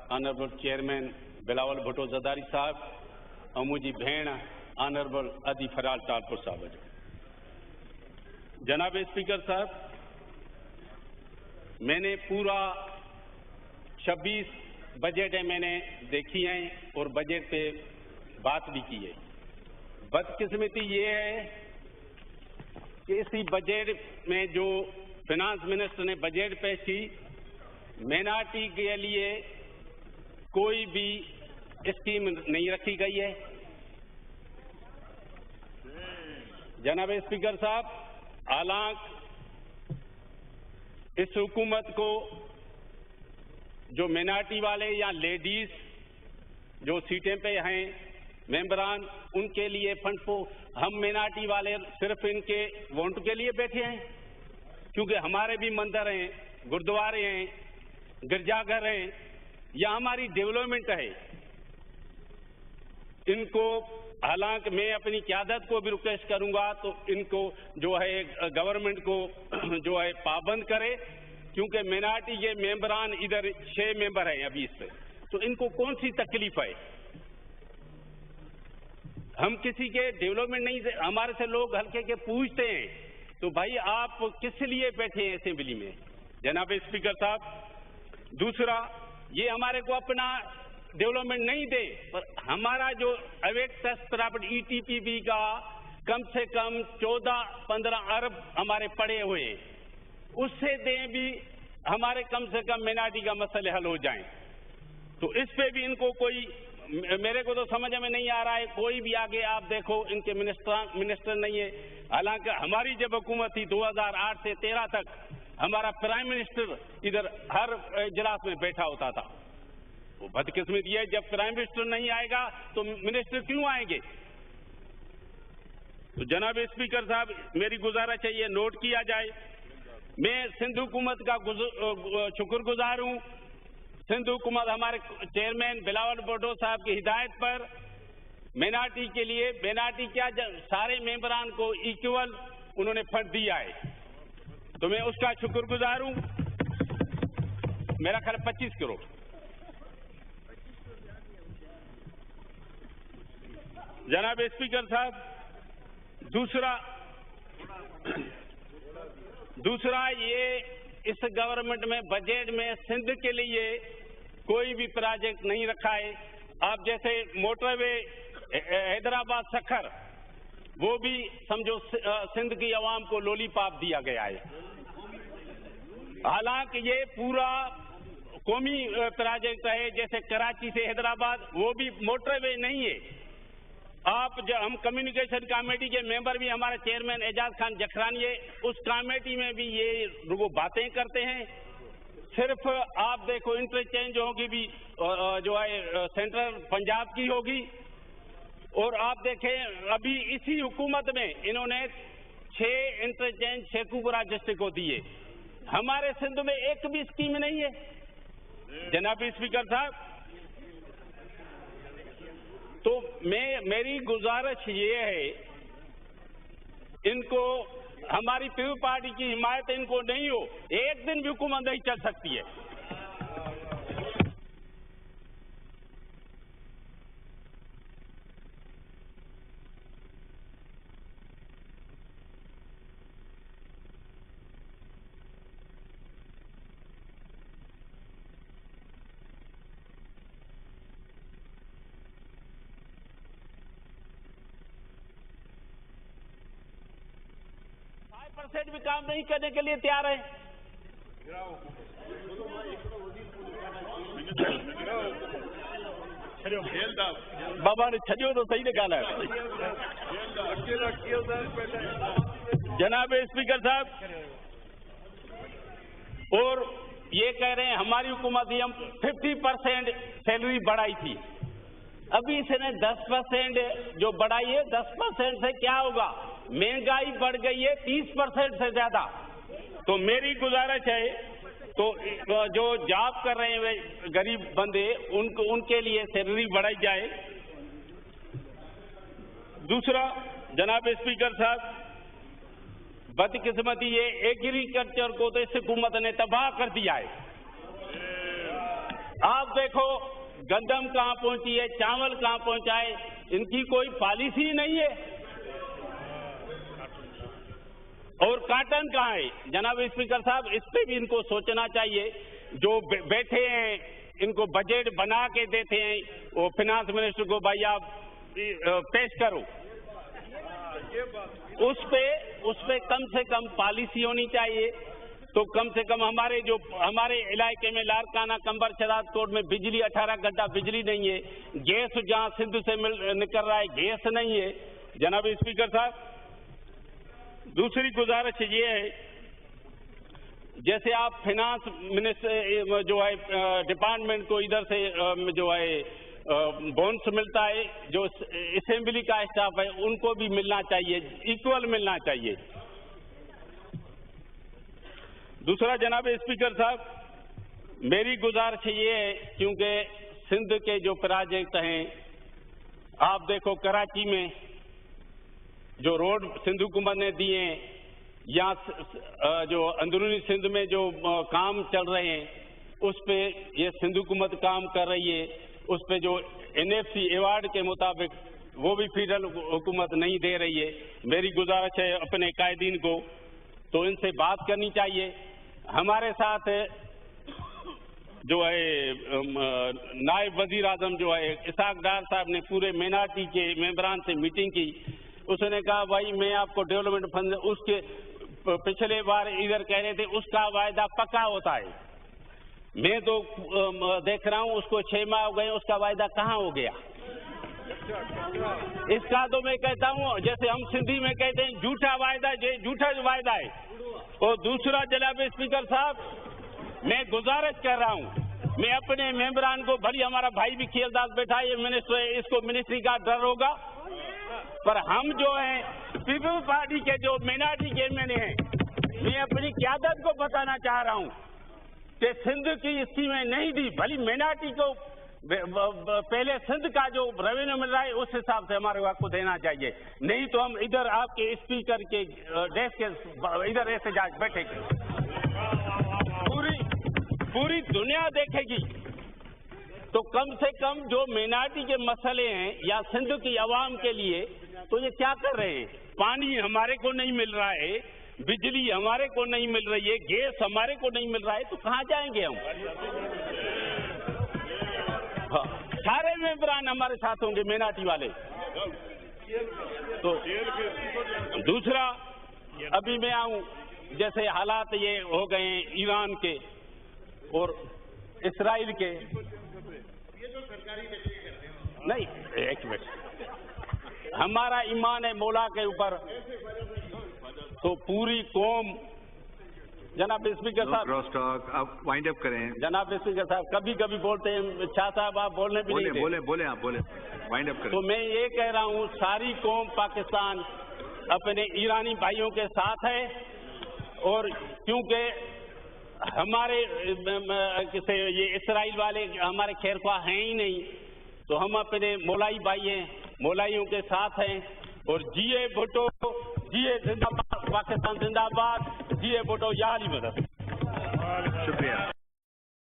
Honourable chairman Bilawal Bhutto Zardari साहब और मुझी भेण ऑनरेबल अदी फराल टालपुर साहब। जनाब स्पीकर साहब, मैंने पूरा 26 बजट मैंने देखी हैं और बजट पे बात भी की है। बदकिस्मती ये है कि इसी बजट में जो फिनांस मिनिस्टर ने बजट पेश की, माइनॉरिटी के लिए कोई भी स्कीम नहीं रखी गई है। जनाब स्पीकर साहब, हालांकि इस हुकूमत को जो माइनॉरिटी वाले या लेडीज जो सीटें पे हैं मेंबरान, उनके लिए फंड को हम माइनॉरिटी वाले सिर्फ इनके वोट के लिए बैठे हैं, क्योंकि हमारे भी मंदिर हैं, गुरुद्वारे हैं, गिरजाघर हैं, या हमारी डेवलपमेंट है। इनको हालांकि मैं अपनी क़यादत को भी रिक्वेस्ट करूंगा तो इनको जो है गवर्नमेंट को जो है पाबंद करे, क्योंकि माइनॉरिटी के मेंबरान इधर 6 मेंबर हैं अभी इस पे, तो इनको कौन सी तकलीफ है। हम किसी के डेवलपमेंट नहीं, हमारे से लोग हल्के के पूछते हैं तो भाई आप किस लिए बैठे हैं असेंबली में। जनाब स्पीकर साहब, दूसरा, ये हमारे को अपना डेवलपमेंट नहीं दे, पर हमारा जो अवैध ट्रस्ट प्रॉपर्टी ETPP का कम से कम 14-15 अरब हमारे पड़े हुए हैं, उससे दें भी हमारे कम से कम माइनॉरिटी का मसले हल हो जाएं। तो इस पे भी इनको कोई, मेरे को तो समझ में नहीं आ रहा है, कोई भी आगे आप देखो इनके मिनिस्टर नहीं है। हालांकि हमारी जब हुकूमत थी 2008 से 13 तक हमारा प्राइम मिनिस्टर इधर हर इजलास में बैठा होता था। वो बदकिस्मती है, जब प्राइम मिनिस्टर नहीं आएगा तो मिनिस्टर क्यों आएंगे। तो जनाब स्पीकर साहब, मेरी गुजारिश है ये नोट किया जाए। मैं सिंध हुकूमत का शुक्रगुजार हूँ। सिंध हुकूमत हमारे चेयरमैन बिलावल भुट्टो साहब की हिदायत पर माइनॉरिटी के लिए, माइनॉरिटी क्या सारे मेंबरान को इक्वल उन्होंने फंड दिया है, तो मैं उसका शुक्रगुजार हूँ। मेरा ख्याल 25 करोड़। जनाब स्पीकर साहब, दूसरा ये इस गवर्नमेंट में बजट में सिंध के लिए कोई भी प्रोजेक्ट नहीं रखा है। आप जैसे मोटरवे हैदराबाद सखर, वो भी समझो सिंध की आवाम को लॉलीपॉप दिया गया है। हालांकि ये पूरा कौमी प्रोजेक्ट है, जैसे कराची से हैदराबाद, वो भी मोटरवे नहीं है। हम कम्युनिकेशन कमेटी के मेंबर भी, हमारे चेयरमैन एजाज खान जखरानी है, उस कमेटी में भी ये वो बातें करते हैं। सिर्फ आप देखो इंटरचेंज होगी भी जो है सेंट्रल पंजाब की होगी, और आप देखें अभी इसी हुकूमत में इन्होंने 6 इंटरचेंज शेखुपुरा डिस्ट्रिक्ट को दिए। हमारे सिंध में एक भी स्कीम नहीं है। जनाब स्पीकर साहब, तो मेरी गुजारिश ये है, इनको हमारी पीपल्स पार्टी की हिमायत इनको नहीं हो, एक दिन भी हुकूमत नहीं चल सकती है। % भी काम नहीं करने के लिए तैयार है। बाबा ने छो तो सही निकाला है। जनाब स्पीकर साहब, और ये कह रहे हैं हमारी हुकूमत ही हम 50% सैलरी बढ़ाई थी, अभी इसने 10% जो बढ़ाई है, 10% से क्या होगा, महंगाई बढ़ गई है 30% से ज्यादा। तो मेरी गुजारिश है, तो जो जॉब कर रहे हैं गरीब बंदे, उनके लिए सैलरी बढ़ाई जाए। दूसरा, जनाब स्पीकर साहब, बदकिस्मती ये एग्रीकल्चर को तो इस हुकूमत ने तबाह कर दिया है। आप देखो गंदम कहाँ पहुंची है, चावल कहाँ पहुंचा है, इनकी कोई पॉलिसी नहीं है। और कॉटन कहाँ है? जनाब स्पीकर साहब, इस पे भी इनको सोचना चाहिए। जो बैठे हैं, इनको बजट बना के देते हैं, वो फाइनेंस मिनिस्टर को भाई आप पेश करो, उस पे कम से कम पॉलिसी होनी चाहिए। तो कम से कम हमारे इलाके में लारकाना, कंबर, शराद कोट में बिजली 18 घंटा बिजली नहीं है। गैस जहां सिंध से निकल रहा है, गैस नहीं है। जनाब स्पीकर साहब, दूसरी गुजारिश ये है, जैसे आप फाइनेंस मिनिस्टर जो है डिपार्टमेंट को इधर से जो है बोनस मिलता है, जो असेंबली का स्टाफ है उनको भी मिलना चाहिए, इक्वल मिलना चाहिए। दूसरा जनाब स्पीकर साहब, मेरी गुजारिश ये है, क्योंकि सिंध के जो प्रोजेक्ट हैं, आप देखो कराची में जो रोड सिंध हुकूमत ने दिए हैं, या जो अंदरूनी सिंध में जो काम चल रहे हैं, उस पे ये सिंध हुकूमत काम कर रही है। उस पे जो NFC अवार्ड के मुताबिक वो भी फेडरल हुकूमत नहीं दे रही है। मेरी गुजारिश है अपने कायदीन को, तो इनसे बात करनी चाहिए। हमारे साथ जो है नायब वजीर आजम जो है इसाक डार साहब ने पूरे मिनाटी के मेंबरान से मीटिंग की। उसने कहा भाई मैं आपको डेवलपमेंट फंड, उसके पिछले बार इधर कह रहे थे उसका वायदा पक्का होता है। मैं तो देख रहा हूं उसको 6 माह हो गए, उसका वायदा कहाँ हो गया? इसका तो मैं कहता हूं, जैसे हम सिंधी में कहते हैं झूठा वायदा, झूठा जो वायदा है। और दूसरा जनाब स्पीकर साहब, मैं गुजारिश कर रहा हूं, मैं अपने मेंबरान को, भली हमारा भाई भी खेलदास बैठा है, ये मिनिस्टर है, इसको मिनिस्ट्री का डर होगा, पर हम जो हैं पीपल्स पार्टी के जो मिनाटी के MNA हैं, मैं अपनी क़यादत को बताना चाह रहा हूं कि सिंध की स्कीमें नहीं दी, भली मिनाटी को पहले सिंध का जो रेवेन्यू मिल रहा है उस हिसाब से हमारे को देना चाहिए। नहीं तो हम इधर आपके स्पीकर के डेस्क के इधर एहतजाज बैठेंगे, पूरी दुनिया देखेगी। तो कम से कम जो मिनाटी के मसले हैं या सिंध की आवाम के लिए, तो ये क्या कर रहे हैं? पानी हमारे को नहीं मिल रहा है, बिजली हमारे को नहीं मिल रही है, गैस हमारे को नहीं मिल रहा है, तो कहाँ जाएंगे हम? हाँ, सारे मेंबरान हमारे साथ होंगे मिनाटी वाले। तो दूसरा, अभी मैं आऊं, जैसे हालात ये हो गए ईरान के और इसराइल के, नहीं एक मिनट, हमारा ईमान है मौला के ऊपर, तो पूरी कौम, जनाब स्पीकर साहब क्रॉस टॉक, आप वाइंड अप करें। जनाब स्पीकर साहब, कभी कभी बोलते हैं शाह साहब आप बोलने भी नहीं देते। बोले आप बोले, वाइंड अप करें। तो मैं ये कह रहा हूँ, सारी कौम पाकिस्तान अपने ईरानी भाइयों के साथ है, और क्योंकि हमारे ये इसराइल वाले हमारे खैरख्वाह हैं ही नहीं, तो हम अपने मौलाई भाई हैं, मौलाइयों के साथ हैं। और जिए भुट्टो, जिए जिंदाबाद, पाकिस्तान जिंदाबाद, जिए भुट्टो, या अली मदद। शुक्रिया।